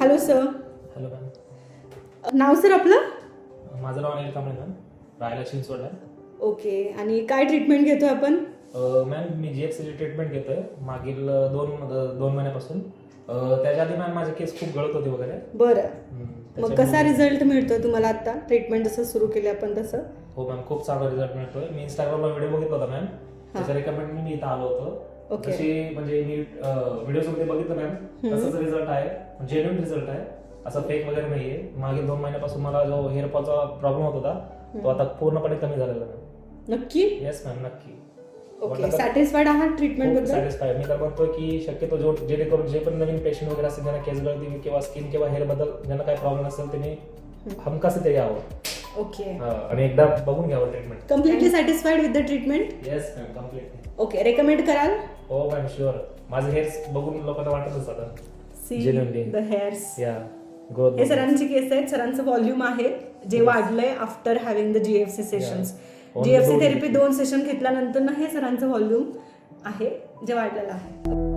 Hello sir. Hello ma'am. नाव sir आपलं? माझं नाव अनिल कांबळे मॅम, राहायला चिंचवडला. ओके. आणि काय ट्रीटमेंट घेतोय आपण? मॅम मी GFCची ट्रीटमेंट घेतोय मागील दोन महिन्यापासून. त्याच्या आधी मॅम माझे केस खूप गळत होते वगैरे. बरं. मग कसा रिझल्ट मिळतोय तुम्हाला आता ट्रीटमेंट जसं सुरू केले आपण तसं? हो मॅम, खूप चांगला रिझल्ट मिळतोय. मी इंस्टाग्रामला व्हिडिओ बघितला होता मॅम, त्याच्या रेकमेंड मी इथं आलो होतो. ओके. तशी म्हणजे मी व्हिडिओमध्ये बघितलं मॅम, तसंच रिझल्ट आहे, जेन्युइन रिझल्ट आहे, असं फेक वगैरे नाहीये. मागील 2 महिन्यापासून मला जो हेअर फॉलचा प्रॉब्लेम होत होता तो आता पूर्णपणे कमी झालेला आहे. नक्की? येस मॅम, नक्की. ओके. सॅटिस्फाईड आहात ट्रीटमेंट बद्दल? सॅटिस्फाईड. मी तर म्हणतोय की शक्यतो जेणेकरून जे पण नवीन पेशंट वगैरे असतील ज्यांना केस गळती किंवा स्किन किंवा हेअर बद्दल ज्यांना काही प्रॉब्लेम असेल त्यांनी हमखास ते यावं. ओके. आणि एकदा बघून घ्यावं treatment. Completely satisfied with the treatment? Yes ma'am, completely. Okay. Recommend कराल? हो मॅम, शुअर. माझे हेअर्स बघून लोकांना वाटतच आता सी द हेअर्स. या ग्रोथ. हे सरांची केस आहेत. सरांचं व्हॉल्यूम आहे जे वाढलंय after having the GFC sessions. GFC therapy 2 session घेतल्यानंतर हे सरांचं व्हॉल्यूम आहे जे वाढलेलं आहे.